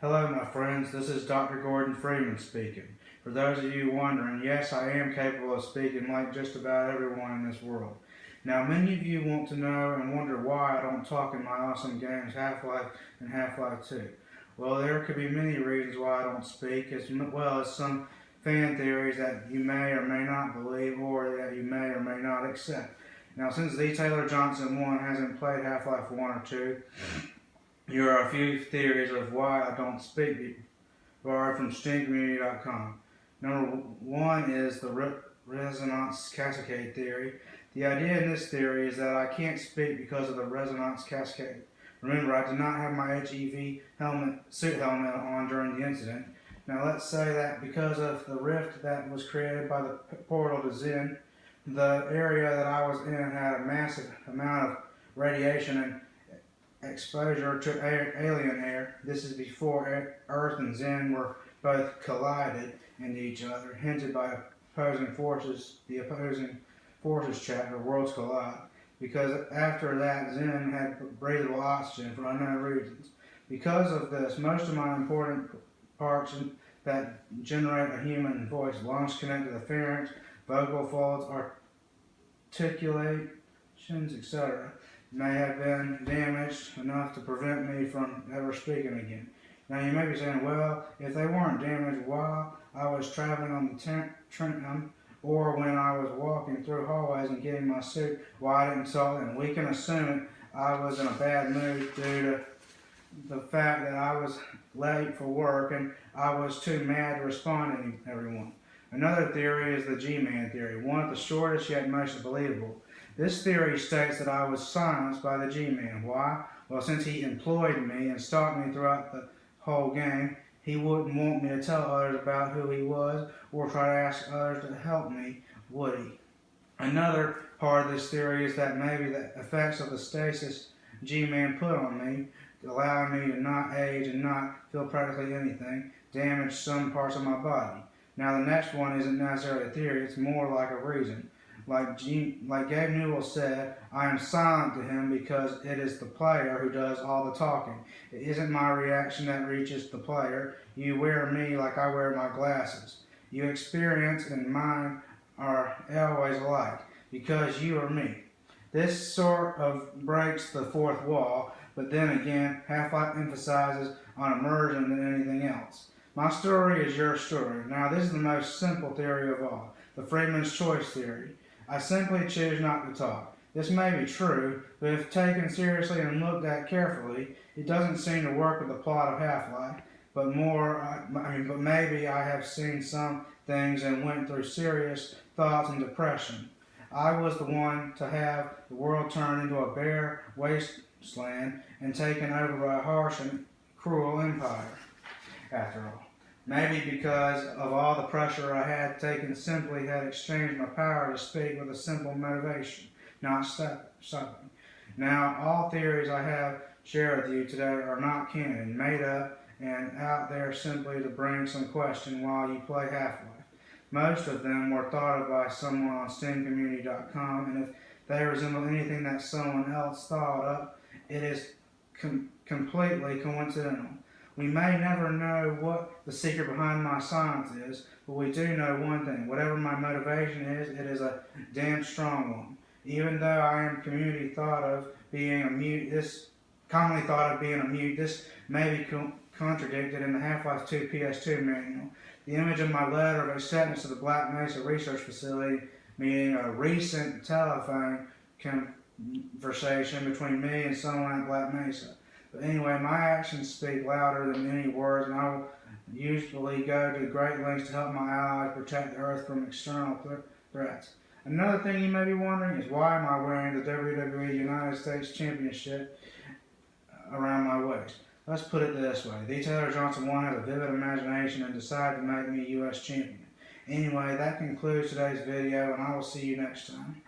Hello my friends, this is Dr. Gordon Freeman speaking. For those of you wondering, yes, I am capable of speaking like just about everyone in this world. Now many of you want to know and wonder why I don't talk in my awesome games Half-Life and Half-Life 2. Well, there could be many reasons why I don't speak, as well as some fan theories that you may or may not believe or that you may or may not accept. Now since the Taylor Johnson 1 hasn't played Half-Life 1 or 2, here are a few theories of why I don't speak, borrowed from SteamCommunity.com. Number one is the resonance cascade theory. The idea in this theory is that I can't speak because of the resonance cascade. Remember, I did not have my HEV suit helmet on during the incident. Now let's say that because of the rift that was created by the portal to Zen, the area that I was in had a massive amount of radiation and exposure to alien air. This is before Earth and Zen were both collided into each other, hinted by opposing forces, the opposing forces chapter, Worlds Collide, because after that Zen had breathable oxygen for unknown reasons. Because of this, most of my important parts that generate a human voice, lungs connect to the pharynx, vocal folds, articulations, etc., may have been damaged enough to prevent me from ever speaking again. Now you may be saying, well, if they weren't damaged while I was traveling on the Trenton or when I was walking through hallways and getting my suit, well, I didn't saw them. We can assume I was in a bad mood due to the fact that I was late for work and I was too mad to respond to everyone. Another theory is the G-Man theory, one of the shortest yet most believable. This theory states that I was silenced by the G-Man. Why? Well, since he employed me and stalked me throughout the whole game, he wouldn't want me to tell others about who he was or try to ask others to help me, would he? Another part of this theory is that maybe the effects of the stasis G-Man put on me, allowing me to not age and not feel practically anything, damaged some parts of my body. Now the next one isn't necessarily a theory, it's more like a reason. Like Gabe Newell said, I am silent to him because it is the player who does all the talking. It isn't my reaction that reaches the player. You wear me like I wear my glasses. Your experience and mine are always alike because you are me. This sort of breaks the fourth wall, but then again, Half-Life emphasizes on immersion than anything else. My story is your story. Now this is the most simple theory of all, the Freeman's choice theory. I simply choose not to talk. This may be true, but if taken seriously and looked at carefully, it doesn't seem to work with the plot of Half-Life. But maybe I have seen some things and went through serious thoughts and depression. I was the one to have the world turned into a bare wasteland and taken over by a harsh and cruel empire, after all. Maybe because of all the pressure I had taken, simply had exchanged my power to speak with a simple motivation, not stopping. Now, all theories I have shared with you today are not canon, made up and out there simply to bring some question while you play Half-Life. Most of them were thought of by someone on SteamCommunity.com, and if they resemble anything that someone else thought up, it is completely coincidental. We may never know what the secret behind my silence is, but we do know one thing. Whatever my motivation is, it is a damn strong one. Even though I am commonly thought of being a mute, this may be contradicted in the Half-Life 2 PS2 manual. The image of my letter of acceptance to the Black Mesa Research Facility, meaning a recent telephone conversation between me and someone at Black Mesa. But anyway, my actions speak louder than any words, and I will usually go to great lengths to help my allies protect the Earth from external threats. Another thing you may be wondering is why am I wearing the WWE United States Championship around my waist? Let's put it this way. The Taylor Johnson 1 has a vivid imagination and decided to make me U.S. champion. Anyway, that concludes today's video, and I will see you next time.